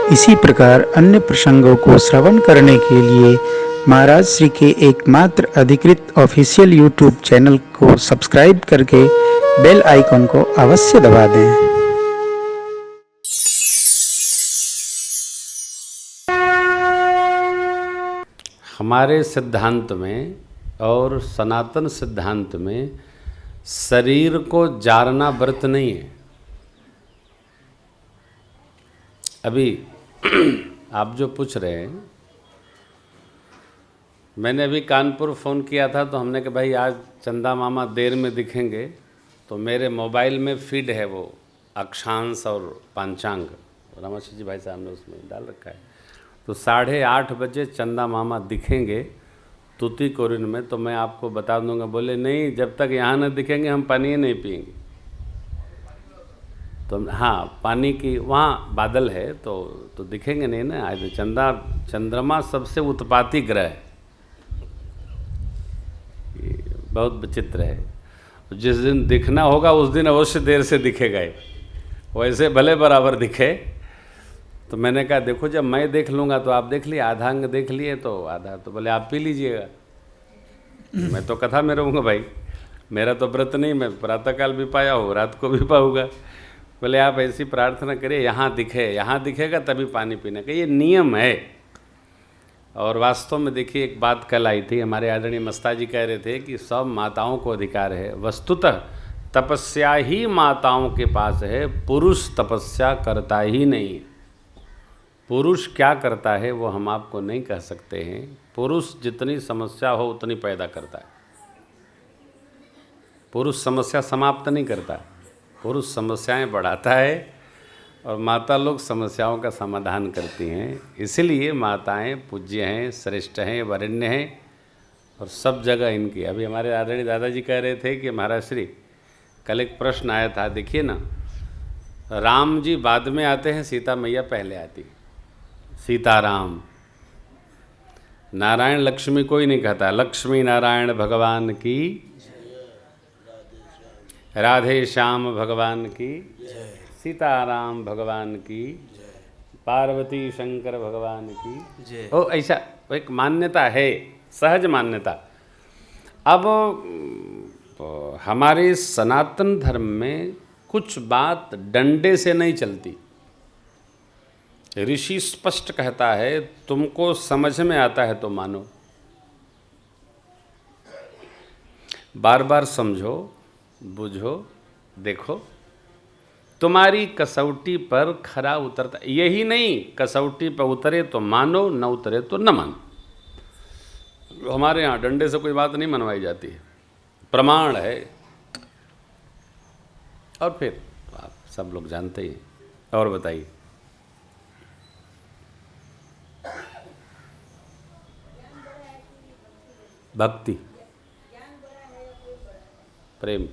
इसी प्रकार अन्य प्रसंगों को श्रवण करने के लिए महाराज श्री के एकमात्र अधिकृत ऑफिशियल यूट्यूब चैनल को सब्सक्राइब करके बेल आइकन को अवश्य दबा दें। हमारे सिद्धांत में और सनातन सिद्धांत में शरीर को जारना व्रत नहीं है। अभी आप जो पूछ रहे हैं, मैंने अभी कानपुर फ़ोन किया था तो हमने कहा भाई आज चंदा मामा देर में दिखेंगे, तो मेरे मोबाइल में फीड है वो अक्षांश और पांचांग, रामाशी जी भाई साहब ने उसमें डाल रखा है। तो 8:30 बजे चंदा मामा दिखेंगे तूतीकोरिन में, तो मैं आपको बता दूंगा। बोले नहीं, जब तक यहाँ न दिखेंगे हम पानी ही नहीं पिएंगे। तो हाँ, पानी की वहाँ बादल है तो दिखेंगे नहीं ना। आज चंद्रमा सबसे उत्पाती ग्रह है, बहुत विचित्र है। जिस दिन दिखना होगा उस दिन अवश्य देर से दिखेगा ही, वैसे भले बराबर दिखे। तो मैंने कहा देखो, जब मैं देख लूँगा तो आप देख लिए, आधा अंग देख लिए तो आधा तो बोले आप पी लीजिएगा। मैं तो कथा में रहूँगा भाई, मेरा तो व्रत नहीं, मैं प्रातःकाल भी पाया हूँ, रात को भी पाऊँगा। बोले आप ऐसी प्रार्थना करिए यहाँ दिखे, यहाँ दिखेगा तभी पानी पीने का, ये नियम है। और वास्तव में देखिए, एक बात कल आई थी, हमारे आदरणीय मस्ता जी कह रहे थे कि सब माताओं को अधिकार है। वस्तुतः तपस्या ही माताओं के पास है, पुरुष तपस्या करता ही नहीं है। पुरुष क्या करता है वो हम आपको नहीं कह सकते हैं। पुरुष जितनी समस्या हो उतनी पैदा करता है। पुरुष समस्या समाप्त नहीं करता, पुरुष समस्याएं बढ़ाता है और माता लोग समस्याओं का समाधान करती हैं। इसलिए माताएं पूज्य हैं, श्रेष्ठ हैं, वरेण्य हैं और सब जगह इनकी। अभी हमारे आदरणीय दादाजी कह रहे थे कि महाराज श्री, कल एक प्रश्न आया था, देखिए ना, राम जी बाद में आते हैं, सीता मैया पहले आती। सीताराम, नारायण लक्ष्मी कोई नहीं कहता। लक्ष्मी नारायण भगवान की, राधे श्याम भगवान की, सीताराम भगवान की, पार्वती शंकर भगवान की। ओ ऐसा एक मान्यता है, सहज मान्यता। अब हमारे सनातन धर्म में कुछ बात डंडे से नहीं चलती। ऋषि स्पष्ट कहता है, तुमको समझ में आता है तो मानो, बार बार समझो, बुझो, देखो, तुम्हारी कसौटी पर खरा उतरता। यही नहीं, कसौटी पर उतरे तो मानो, न उतरे तो न मानो। हमारे यहाँ डंडे से कोई बात नहीं मनवाई जाती है, प्रमाण है। और फिर आप सब लोग जानते ही हैं। और बताइए, भक्ति, प्रेम,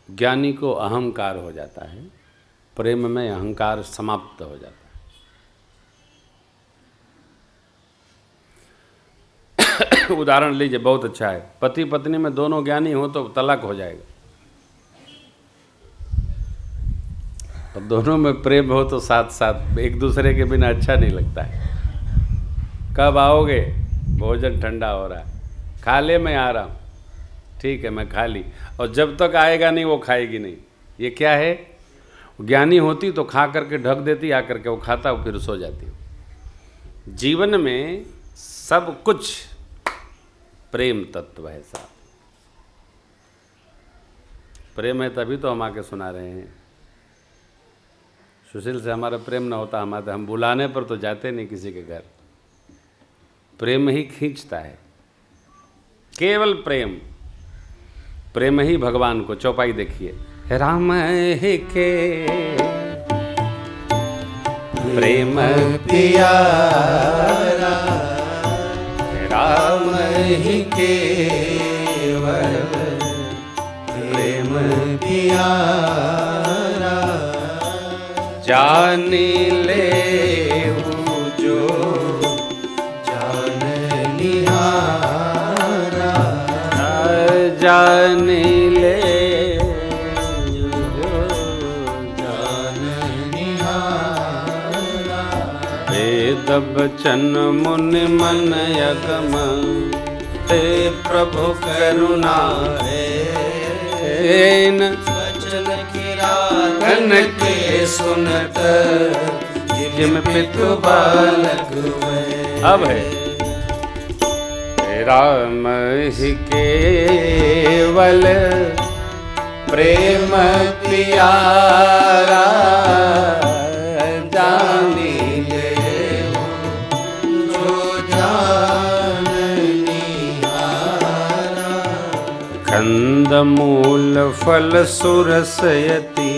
ज्ञानी को अहंकार हो जाता है, प्रेम में अहंकार समाप्त हो जाता है। उदाहरण लीजिए, बहुत अच्छा है, पति पत्नी में दोनों ज्ञानी हो तो तलाक हो जाएगा, और दोनों में प्रेम हो तो साथ साथ एक दूसरे के बिना अच्छा नहीं लगता है। कब आओगे, भोजन ठंडा हो रहा है, खा ले, मैं आ रहा हूँ, ठीक है मैं खा ली। और जब तक आएगा नहीं वो खाएगी नहीं। ये क्या है? ज्ञानी होती तो खा करके ढक देती, आकर के वो खाता, फिर सो जाती। जीवन में सब कुछ प्रेम तत्व है साहब। प्रेम है तभी तो हम आके सुना रहे हैं। सुशील से हमारा प्रेम ना होता, हम बुलाने पर तो जाते नहीं किसी के घर। प्रेम ही खींचता है, केवल प्रेम। प्रेम ही भगवान को, चौपाई देखिए, राम ही के प्रेम प्यारा, राम ही केवल प्रेम प्यारा, जानी ले जो जान निहारा, जाने ले वेद बचन मुनि मन अगम ते प्रभु करुणा है वचन किरातन के सुनत जिम पितु बालक हुए। अब है राम ही केवल प्रेम प्यारा जानी जो जाननी हारा कंद मूल फल सुरसयति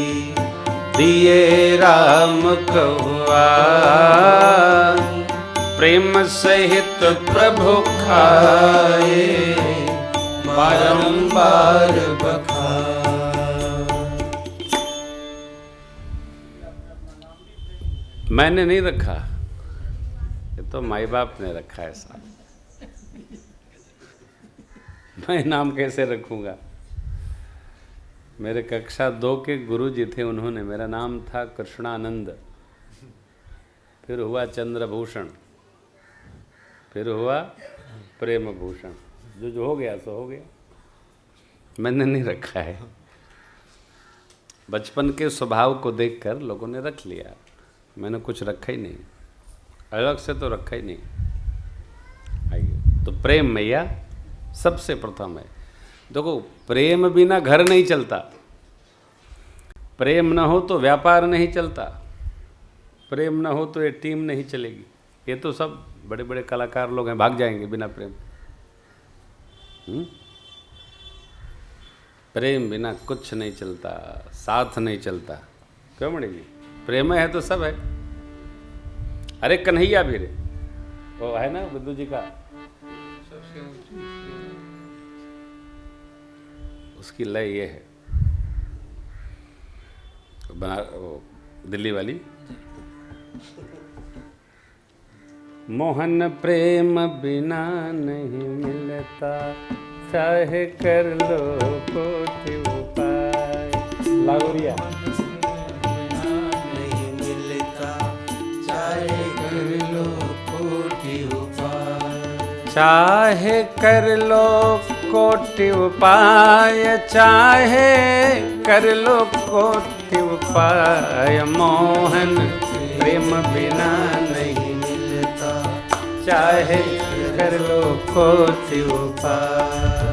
दिए राम कहुआ प्रेम सहित प्रभु खाए बारंबार बखा। मैंने नहीं रखा, ये तो माई बाप ने रखा है साहब। मैं नाम कैसे रखूंगा? मेरे कक्षा 2 के गुरु जी थे, उन्होंने, मेरा नाम था कृष्णानंद, फिर हुआ चंद्रभूषण, फिर हुआ प्रेम भूषण। जो हो गया सो हो गया, मैंने नहीं रखा है। बचपन के स्वभाव को देखकर लोगों ने रख लिया, मैंने कुछ रखा ही नहीं, अलग से तो रखा ही नहीं। आइए, तो प्रेम मैया सबसे प्रथम है। देखो, प्रेम बिना घर नहीं चलता, प्रेम न हो तो व्यापार नहीं चलता, प्रेम न हो तो ये टीम नहीं चलेगी। ये तो सब बड़े बड़े कलाकार लोग हैं, भाग जाएंगे बिना प्रेम। प्रेम बिना कुछ नहीं चलता, साथ नहीं चलता। क्यों मणि जी? प्रेम है तो सब है। अरे कन्हैया भी रे, वो है ना बुद्धू जी का, उसकी लय ये है, बना दिल्ली वाली, मोहन प्रेम बिना नहीं मिलता, चाहे कर लो कोटि उपाय। लागोरिया नहीं मिलता, चाहे कर लो कोटि उपाय। चाहे कर लो कोटि उपाय, चाहे कर लो कोटि उपाय, मोहन प्रेम बिना नहीं मिलता, चाहे कर लो कोटि उपाय।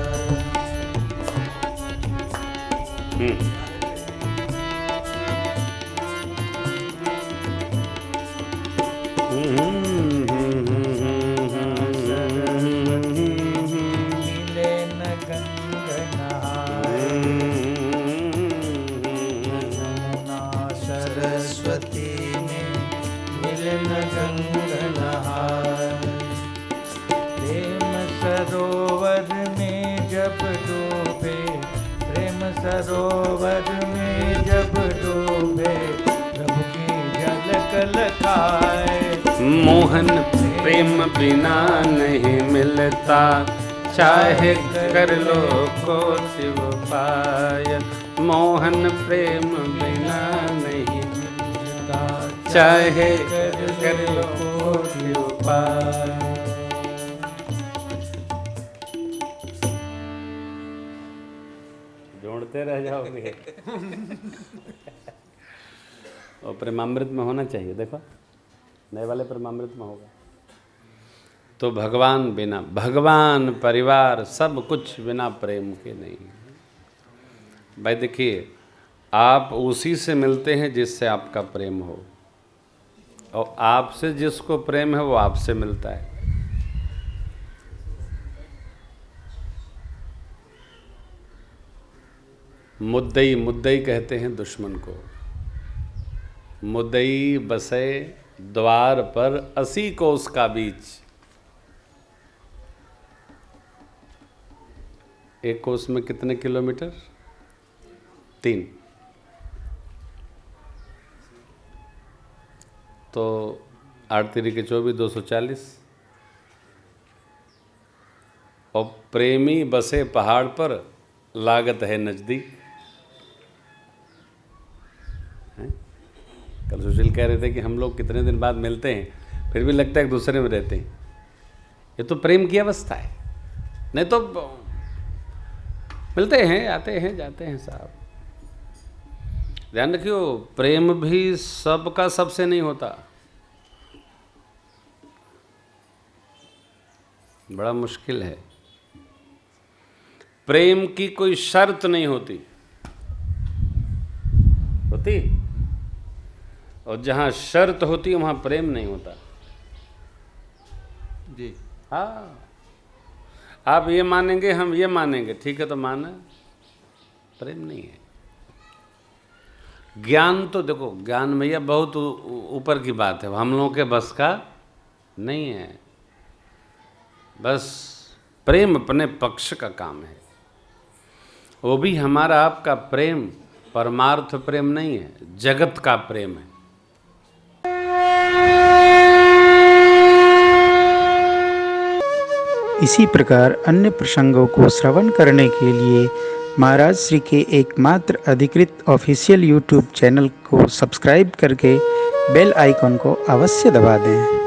मिले न गंगना सरस्वती में, मिले न गंगना प्रेम सरोवर में जब डूबे, प्रेम सरोवर में जब डूबे, प्रभु की झलक लखाए। मोहन प्रेम बिना नहीं मिलता, चाहे कर लो कोटि उपाय, मोहन प्रेम बिना नहीं मिलता, चाहे कर लो कोटि उपाय। जोड़ते रह जाओगे। और प्रेमामृत में होना चाहिए, देखो नए वाले प्रेमामृत में होगा। तो भगवान बिना, भगवान परिवार सब कुछ बिना प्रेम के नहीं। भाई देखिए, आप उसी से मिलते हैं जिससे आपका प्रेम हो, और आपसे जिसको प्रेम है वो आपसे मिलता है। मुद्दई, मुद्दई कहते हैं दुश्मन को। मुद्दई बसे द्वार पर 80 कोस का बीच। एक कोस में कितने किलोमीटर? 3। तो 8 तिरी के 24, 240। और प्रेमी बसे पहाड़ पर लागत है नज़दीक। कल सुशील कह रहे थे कि हम लोग कितने दिन बाद मिलते हैं फिर भी लगता है एक दूसरे में रहते हैं। ये तो प्रेम की अवस्था है, नहीं तो मिलते हैं, आते हैं, जाते हैं साहब। ध्यान रखियो, प्रेम भी सबका सबसे नहीं होता, बड़ा मुश्किल है। प्रेम की कोई शर्त नहीं होती, और जहां शर्त होती है वहां प्रेम नहीं होता जी। हाँ, आप ये मानेंगे हम ये मानेंगे, ठीक है तो माना, प्रेम नहीं है। ज्ञान तो देखो, ज्ञान में यह बहुत ऊपर की बात है, हम लोगों के बस का नहीं है। बस प्रेम अपने पक्ष का काम है, वो भी हमारा आपका प्रेम परमार्थ प्रेम नहीं है, जगत का प्रेम है। इसी प्रकार अन्य प्रसंगों को श्रवण करने के लिए महाराज श्री के एकमात्र अधिकृत ऑफिशियल यूट्यूब चैनल को सब्सक्राइब करके बेल आइकन को अवश्य दबा दें।